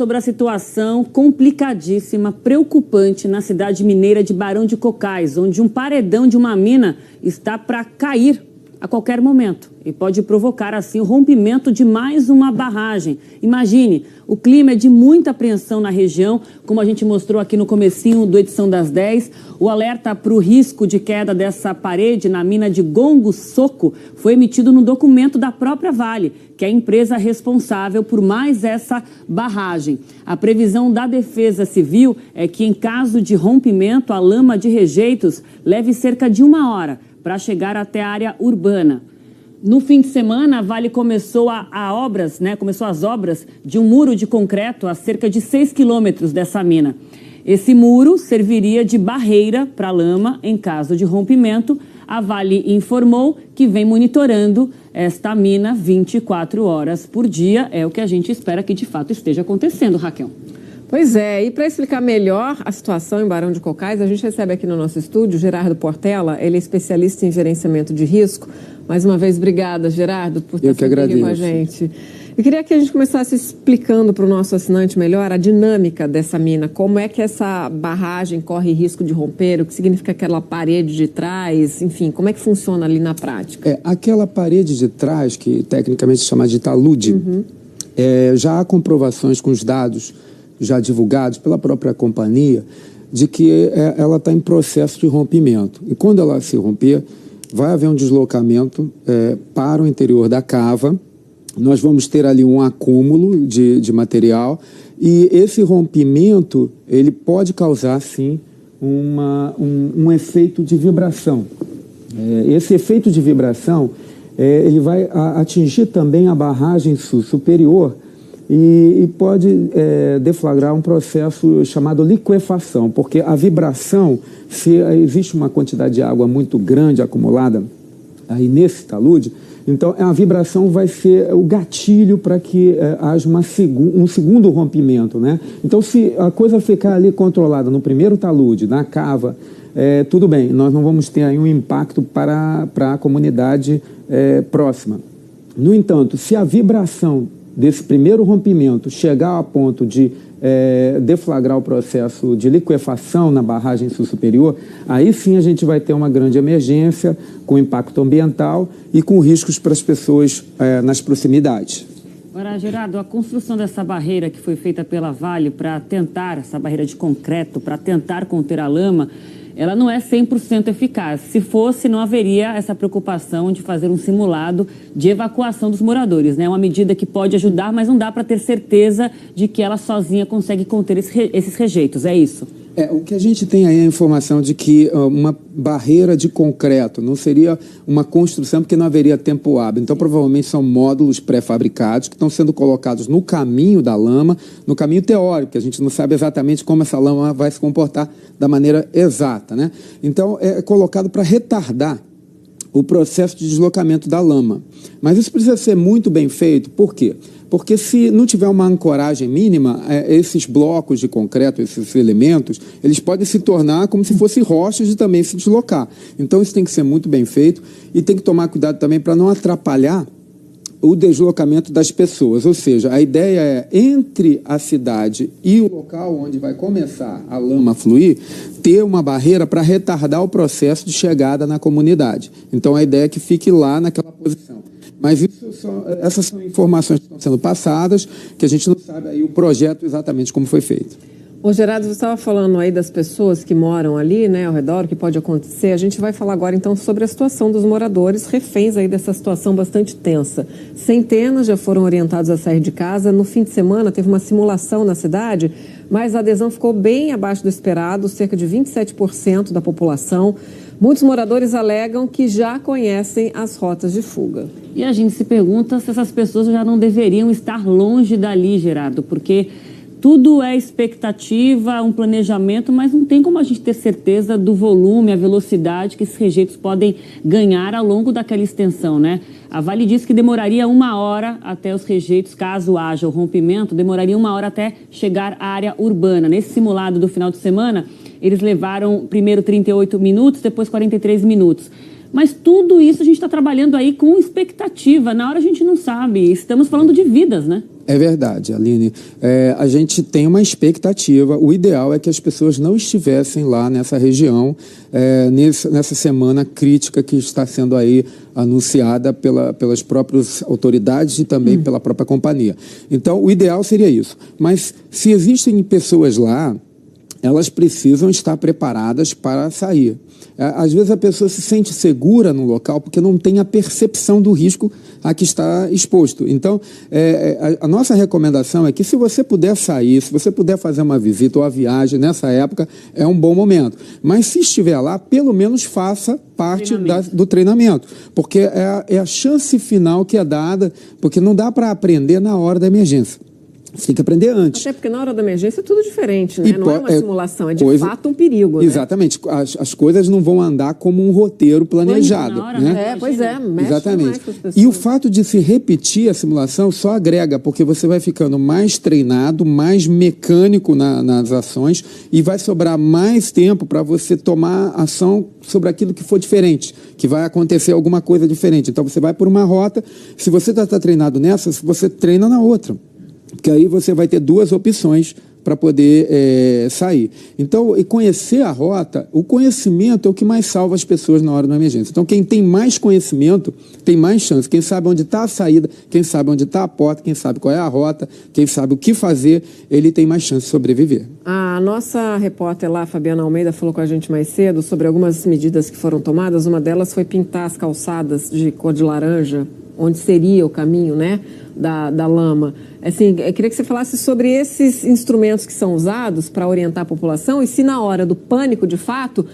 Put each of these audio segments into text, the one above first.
sobre a situação complicadíssima, preocupante na cidade mineira de Barão de Cocais, onde um paredão de uma mina está para cair a qualquer momento e pode provocar, assim, o rompimento de mais uma barragem. Imagine, o clima é de muita apreensão na região, como a gente mostrou aqui no comecinho do Edição das 10. O alerta para o risco de queda dessa parede na mina de Gongo Soco foi emitido no documento da própria Vale, que é a empresa responsável por mais essa barragem. A previsão da Defesa Civil é que, em caso de rompimento, a lama de rejeitos leve cerca de 1 hora para chegar até a área urbana. No fim de semana, a Vale começou começou as obras de um muro de concreto a cerca de 6 quilômetros dessa mina. Esse muro serviria de barreira para a lama em caso de rompimento. A Vale informou que vem monitorando esta mina 24 horas por dia. É o que a gente espera que de fato esteja acontecendo, Raquel. Pois é, e para explicar melhor a situação em Barão de Cocais, a gente recebe aqui no nosso estúdio Gerardo Portela. Ele é especialista em gerenciamento de risco. Mais uma vez, obrigada, Gerardo, por estar aqui com a gente. Eu queria que a gente começasse explicando para o nosso assinante melhor a dinâmica dessa mina. Como é que essa barragem corre risco de romper, o que significa aquela parede de trás, enfim, como é que funciona ali na prática? Aquela parede de trás, que tecnicamente se chama de talude, já há comprovações com os dados já divulgados pela própria companhia, de que ela está em processo de rompimento. E quando ela se romper, vai haver um deslocamento para o interior da cava. Nós vamos ter ali um acúmulo de material e esse rompimento ele pode causar, sim, um efeito de vibração. Esse efeito de vibração ele vai atingir também a barragem superior e pode deflagrar um processo chamado liquefação, porque a vibração, se existe uma quantidade de água muito grande acumulada aí nesse talude, então a vibração vai ser o gatilho para que haja um segundo rompimento, né? Então, se a coisa ficar ali controlada no primeiro talude, na cava, tudo bem, nós não vamos ter aí um impacto para a comunidade próxima. No entanto, se a vibração desse primeiro rompimento chegar a ponto de deflagrar o processo de liquefação na barragem superior, aí sim a gente vai ter uma grande emergência com impacto ambiental e com riscos para as pessoas nas proximidades. Agora, Gerardo, a construção dessa barreira que foi feita pela Vale para tentar, essa barreira de concreto, para tentar conter a lama, ela não é 100% eficaz. Se fosse, não haveria essa preocupação de fazer um simulado de evacuação dos moradores, né? É uma medida que pode ajudar, mas não dá para ter certeza de que ela sozinha consegue conter esses rejeitos, é isso? O que a gente tem aí é a informação de que uma barreira de concreto não seria uma construção porque não haveria tempo hábil. Então, provavelmente são módulos pré-fabricados que estão sendo colocados no caminho da lama, no caminho teórico, que a gente não sabe exatamente como essa lama vai se comportar da maneira exata, né? Então, é colocado para retardar o processo de deslocamento da lama. Mas isso precisa ser muito bem feito. Por quê? Porque se não tiver uma ancoragem mínima, esses blocos de concreto, esses elementos, eles podem se tornar como se fossem rochas e também se deslocar. Então isso tem que ser muito bem feito e tem que tomar cuidado também para não atrapalhar o deslocamento das pessoas. Ou seja, a ideia é, entre a cidade e o local onde vai começar a lama a fluir, ter uma barreira para retardar o processo de chegada na comunidade. Então a ideia é que fique lá naquela posição. Mas essas são informações que estão sendo passadas, que a gente não sabe aí o projeto exatamente como foi feito. Ô Gerardo, você estava falando aí das pessoas que moram ali, né, ao redor, o que pode acontecer. A gente vai falar agora, então, sobre a situação dos moradores, reféns aí dessa situação bastante tensa. Centenas já foram orientados a sair de casa. No fim de semana, teve uma simulação na cidade, mas a adesão ficou bem abaixo do esperado, cerca de 27% da população. Muitos moradores alegam que já conhecem as rotas de fuga. E a gente se pergunta se essas pessoas já não deveriam estar longe dali, Gerardo, porque tudo é expectativa, um planejamento, mas não tem como a gente ter certeza do volume, a velocidade que esses rejeitos podem ganhar ao longo daquela extensão, né? A Vale disse que demoraria 1 hora até os rejeitos, caso haja o rompimento, demoraria 1 hora até chegar à área urbana. Nesse simulado do final de semana, eles levaram primeiro 38 minutos, depois 43 minutos. Mas tudo isso a gente está trabalhando aí com expectativa. Na hora a gente não sabe. Estamos falando de vidas, né? É verdade, Aline. A gente tem uma expectativa. O ideal é que as pessoas não estivessem lá nessa região, nessa semana crítica que está sendo aí anunciada pelas próprias autoridades e também pela própria companhia. Então, o ideal seria isso. Mas se existem pessoas lá, elas precisam estar preparadas para sair. Às vezes a pessoa se sente segura no local porque não tem a percepção do risco a que está exposto. Então, a nossa recomendação é que se você puder sair, se você puder fazer uma visita ou a viagem nessa época, é um bom momento. Mas se estiver lá, pelo menos faça parte do treinamento. Porque é a chance final que é dada, porque não dá para aprender na hora da emergência. Você tem que aprender antes. Até porque na hora da emergência é tudo diferente, né? Não é uma simulação, é de fato um perigo, né? Exatamente. As coisas não vão andar como um roteiro planejado. Na hora, né? Pois é, mexe exatamente. Mais com as pessoas. E o fato de se repetir a simulação só agrega, porque você vai ficando mais treinado, mais mecânico nas ações e vai sobrar mais tempo para você tomar ação sobre aquilo que for diferente, que vai acontecer alguma coisa diferente. Então você vai por uma rota, se você está treinado nessa, você treina na outra. Porque aí você vai ter duas opções para poder sair. Então, e conhecer a rota, o conhecimento é o que mais salva as pessoas na hora da emergência. Então, quem tem mais conhecimento tem mais chance. Quem sabe onde está a saída, quem sabe onde está a porta, quem sabe qual é a rota, quem sabe o que fazer, ele tem mais chance de sobreviver. A nossa repórter lá, Fabiana Almeida, falou com a gente mais cedo sobre algumas medidas que foram tomadas. Uma delas foi pintar as calçadas de cor de laranja, onde seria o caminho, né, da lama. Assim, eu queria que você falasse sobre esses instrumentos que são usados para orientar a população e se na hora do pânico, de fato,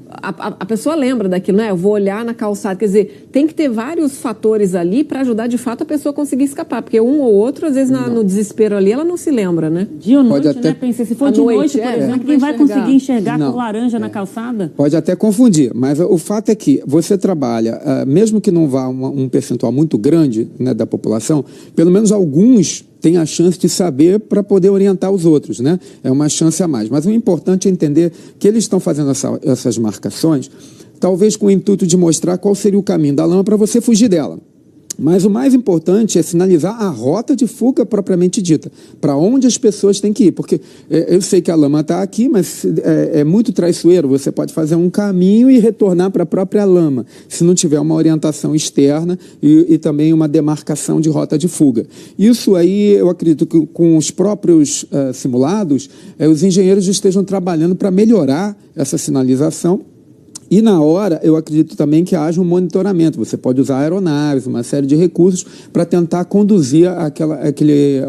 a pessoa lembra daquilo, né? Eu vou olhar na calçada. Quer dizer, tem que ter vários fatores ali para ajudar, de fato, a pessoa a conseguir escapar. Porque um ou outro, às vezes, no desespero ali, ela não se lembra, né? Dia ou noite, né? Pensei, se for de noite, por exemplo, quem vai conseguir enxergar com laranja na calçada? Pode até confundir, mas o fato é que você trabalha, mesmo que não vá um percentual muito grande, né, da população, pelo menos alguns tem a chance de saber para poder orientar os outros, né? É uma chance a mais. Mas o importante é entender que eles estão fazendo essas marcações, talvez com o intuito de mostrar qual seria o caminho da lama para você fugir dela. Mas o mais importante é sinalizar a rota de fuga propriamente dita, para onde as pessoas têm que ir. Porque eu sei que a lama está aqui, mas é muito traiçoeiro. Você pode fazer um caminho e retornar para a própria lama, se não tiver uma orientação externa e também uma demarcação de rota de fuga. Isso aí, eu acredito que com os próprios simulados, os engenheiros estejam trabalhando para melhorar essa sinalização. E na hora, eu acredito também que haja um monitoramento. Você pode usar aeronaves, uma série de recursos para tentar conduzir aquela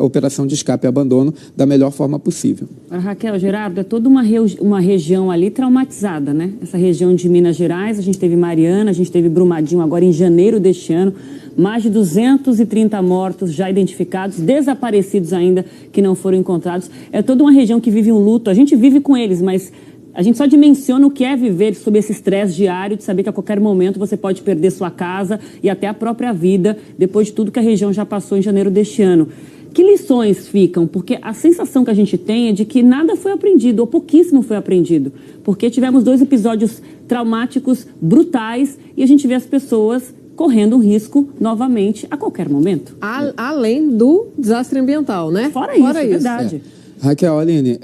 operação de escape e abandono da melhor forma possível. Raquel, Gerardo, é toda uma região ali traumatizada, né? Essa região de Minas Gerais, a gente teve Mariana, a gente teve Brumadinho agora em janeiro deste ano. Mais de 230 mortos já identificados, desaparecidos ainda, que não foram encontrados. É toda uma região que vive um luto. A gente vive com eles, mas a gente só dimensiona o que é viver sob esse estresse diário de saber que a qualquer momento você pode perder sua casa e até a própria vida, depois de tudo que a região já passou em janeiro deste ano. Que lições ficam? Porque a sensação que a gente tem é de que nada foi aprendido, ou pouquíssimo foi aprendido. Porque tivemos 2 episódios traumáticos, brutais, e a gente vê as pessoas correndo um risco novamente a qualquer momento. Além do desastre ambiental, né? Fora isso, é verdade. Raquel, Aline,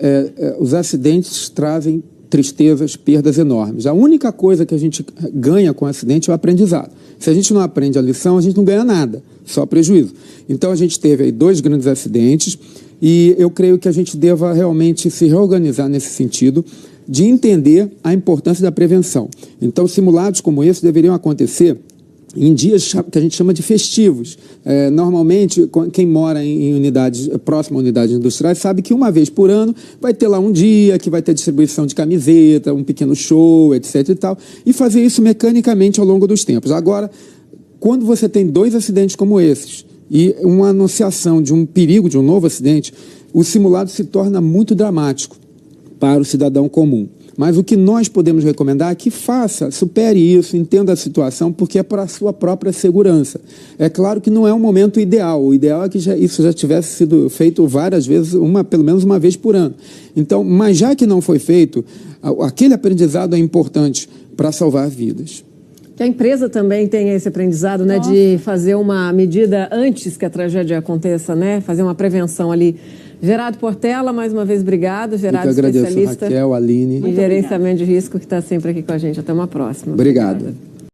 os acidentes trazem tristezas, perdas enormes. A única coisa que a gente ganha com o acidente é o aprendizado. Se a gente não aprende a lição, a gente não ganha nada, só prejuízo. Então a gente teve aí 2 grandes acidentes e eu creio que a gente deva realmente se reorganizar nesse sentido de entender a importância da prevenção. Então simulados como esse deveriam acontecer em dias que a gente chama de festivos. Normalmente, quem mora em unidades, próximo a unidades industriais, sabe que uma vez por ano vai ter lá um dia que vai ter distribuição de camiseta, um pequeno show, etc. e tal, e fazer isso mecanicamente ao longo dos tempos. Agora, quando você tem 2 acidentes como esses e uma anunciação de um perigo de um novo acidente, o simulado se torna muito dramático para o cidadão comum. Mas o que nós podemos recomendar é que faça, supere isso, entenda a situação, porque é para a sua própria segurança. É claro que não é um momento ideal. O ideal é que isso já tivesse sido feito várias vezes, pelo menos uma vez por ano. Então, mas já que não foi feito, aquele aprendizado é importante para salvar vidas. Que a empresa também tenha esse aprendizado, né, de fazer uma medida antes que a tragédia aconteça, né, fazer uma prevenção ali. Gerardo Portela, mais uma vez, obrigado. Gerardo, eu que agradeço, especialista Raquel, Aline. em gerenciamento de risco, que está sempre aqui com a gente. Até uma próxima. Obrigado.